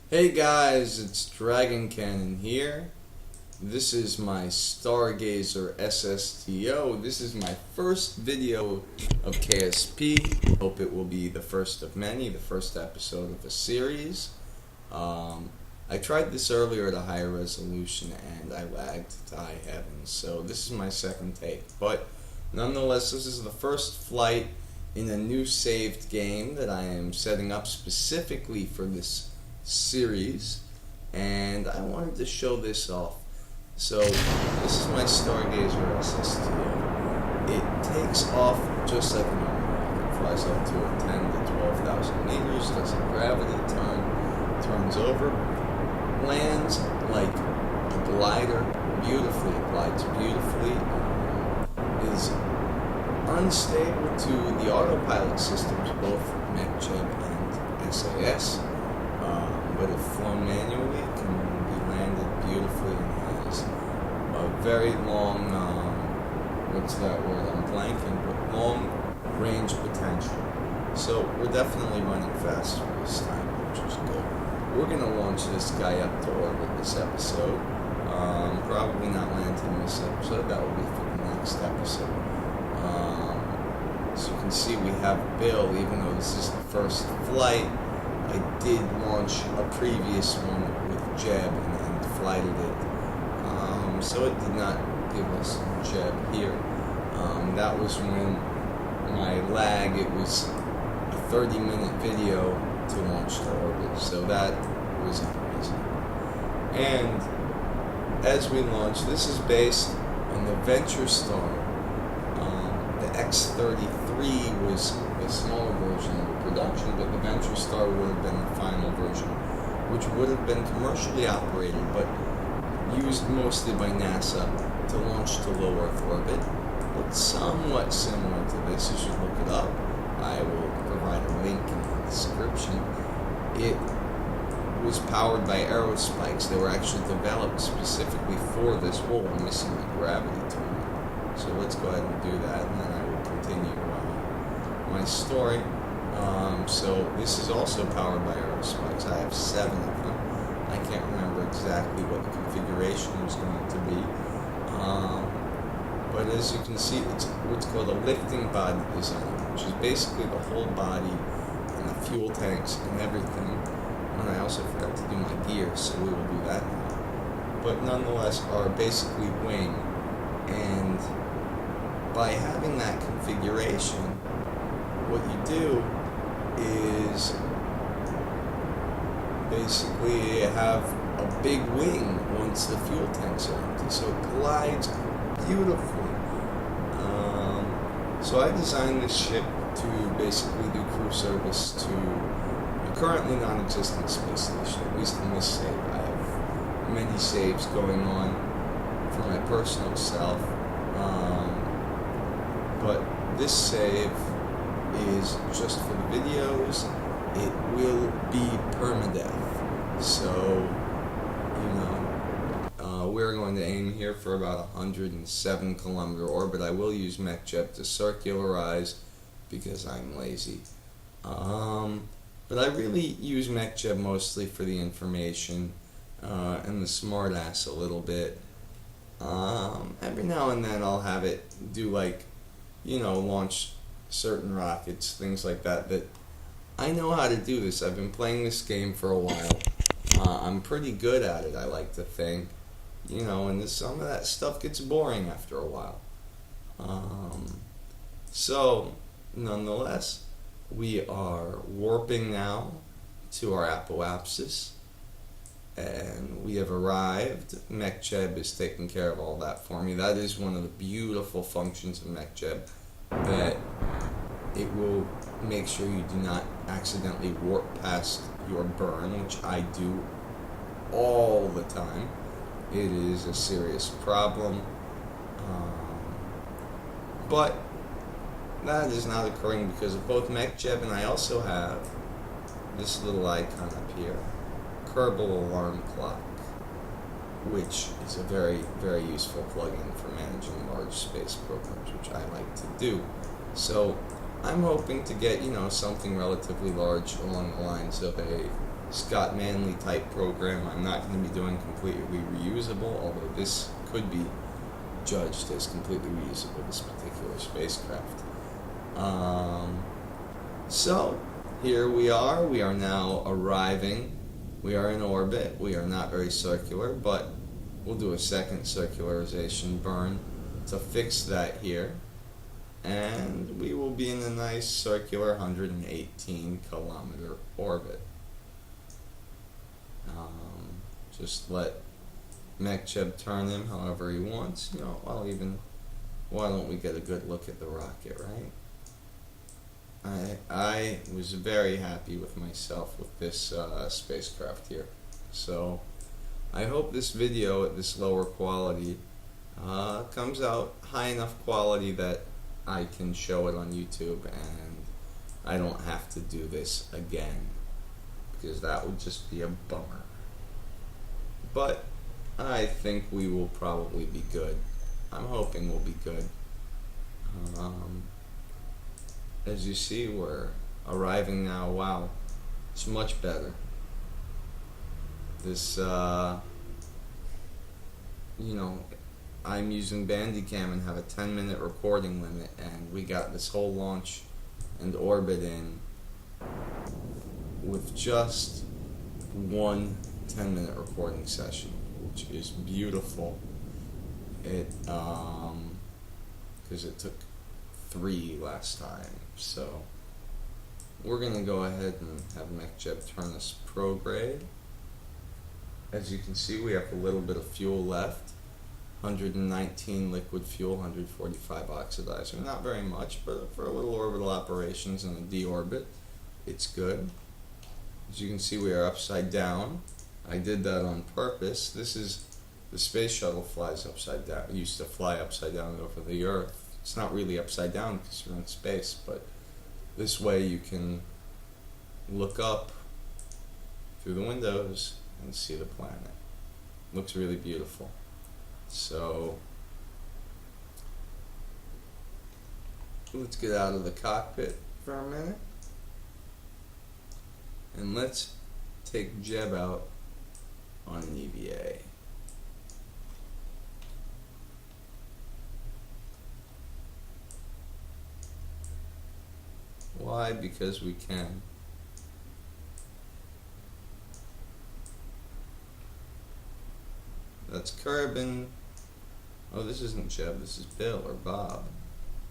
Hey guys, it's DragonCannon here. This is my Stargazer SSTO. This is my first video of KSP. Hope it will be the first of many, the first episode of a series. I tried this earlier at a higher resolution and I lagged to high heavens, so this is my second take. But nonetheless, this is the first flight in a new saved game that I am setting up specifically for this series, and I wanted to show this off. So this is my Stargazer SSTO. It takes off just like a normal rocket. It flies up to 10 to 12,000 meters, does a gravity turns over, lands like a glider, beautifully, it glides beautifully, is unstable to the autopilot systems, both MechJeb and SAS. But if flown manually, it can be landed beautifully and has a very long, what's that word, I'm blanking, but long range potential. So we're definitely running faster this time, which is good. We're going to launch this guy up to orbit this episode. Probably not land him this episode, that will be for the next episode. As you can see, we have Bill, even though this is the first flight. I did launch a previous one with Jeb and flighted it, so it did not give us Jeb here. That was when my lag, it was a 30-minute video to launch to orbit, so that was amazing. And as we launch, this is based on the VentureStar. The X-33 was a smaller version of the production, but the VentureStar would have been the final version, which would have been commercially operated, but used mostly by NASA to launch to low Earth orbit. It's somewhat similar to this. You should look it up. I will provide a link in the description. It was powered by aerospikes. They were actually developed specifically for this hole missing the gravity turn. So let's go ahead and do that, and then I will continue my story. So this is also powered by aerospikes. I have 7 of them. I can't remember exactly what the configuration was going to be. But as you can see, it's what's called a lifting body design, which is basically the whole body and the fuel tanks and everything. And I also forgot to do my gears, so we will do that now. But nonetheless, are basically wing. And by having that configuration, what you do is basically have a big wing once the fuel tanks are empty, so it glides beautifully. So I designed this ship to basically do crew service to a currently non-existent space station, at least in this save. I have many saves going on for my personal self. But this save is just for the videos. It will be permadeath. So, we're going to aim here for about 107 kilometer orbit. I will use MechJeb to circularize because I'm lazy. But I really use MechJeb mostly for the information and the smartass a little bit. Every now and then I'll have it do launch certain rockets, things like that I know how to do this. I've been playing this game for a while. I'm pretty good at it, I like to think. And some of that stuff gets boring after a while. So, nonetheless, we are warping now to our apoapsis. And we have arrived. MechJeb is taking care of all that for me. That is one of the beautiful functions of MechJeb, that it will make sure you do not accidentally warp past your burn, which I do all the time. It is a serious problem. But that is not occurring because of both MechJeb, and I also have this little icon up here, Kerbal Alarm Clock, which is a very, very useful plugin for managing large space programs, which I like to do. So I'm hoping to get, something relatively large along the lines of a Scott Manley type program. I'm not going to be doing completely reusable, although this could be judged as completely reusable, this particular spacecraft. So here we are now arriving. We are in orbit. We are not very circular, but we'll do a second circularization burn to fix that here. And we will be in a nice circular 118 kilometer orbit. Just let Mekcheb turn him however he wants. You know, why don't we get a good look at the rocket, right? I was very happy with myself with this spacecraft here. So I hope this video at this lower quality comes out high enough quality that I can show it on YouTube and I don't have to do this again, because that would just be a bummer. But I think we will probably be good. I'm hoping we'll be good. As you see, we're arriving now. Wow, it's much better. This, you know, I'm using Bandicam and have a 10-minute recording limit, and we got this whole launch and orbit in with just one 10-minute recording session, which is beautiful. It because it took 3 last time. So we're gonna go ahead and have Mekcheb turn us prograde. As you can see, we have a little bit of fuel left. 119 liquid fuel, 145 oxidizer. Not very much, but for a little orbital operations in a D-orbit, it's good. As you can see, we are upside down. I did that on purpose. This is the space shuttle flies upside down. It used to fly upside down over the Earth. It's not really upside down because you're in space, but this way you can look up through the windows and see the planet. Looks really beautiful. So let's get out of the cockpit for a minute and let's take Jeb out on an EVA. Why? Because we can. That's Kerbin. Oh, this isn't Jeb, this is Bill or Bob.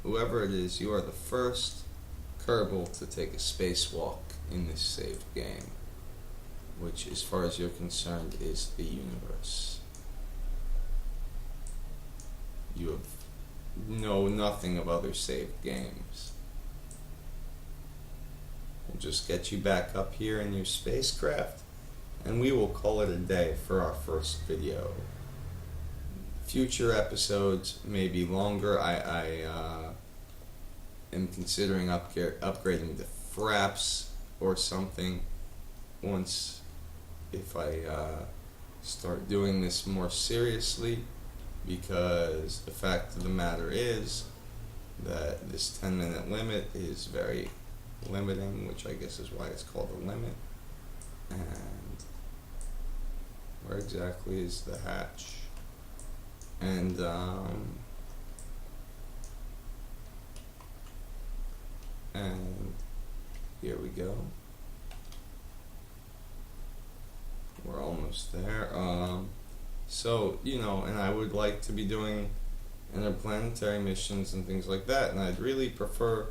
Whoever it is, you are the first Kerbal to take a spacewalk in this saved game, which, as far as you're concerned, is the universe. You know nothing of other saved games. We'll just get you back up here in your spacecraft, and we will call it a day for our first video. Future episodes may be longer. I am considering upgrading the fraps or something once, if I start doing this more seriously, because the fact of the matter is that this 10-minute limit is very limiting, which I guess is why it's called a limit. And where exactly is the hatch? And here we go. We're almost there. So, you know, and I would like to be doing interplanetary missions and things like that, and I'd really prefer,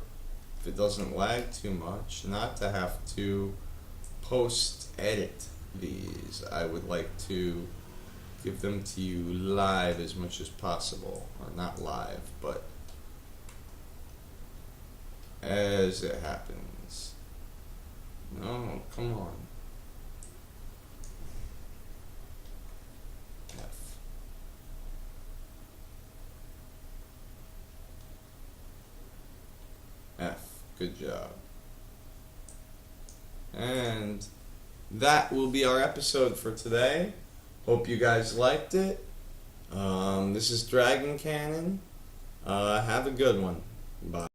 if it doesn't lag too much, not to have to post-edit these. I would like to give them to you live as much as possible, or not live, but as it happens. No, come on. F. F. Good job. And that will be our episode for today. Hope you guys liked it. This is DragonCannon. Have a good one. Bye.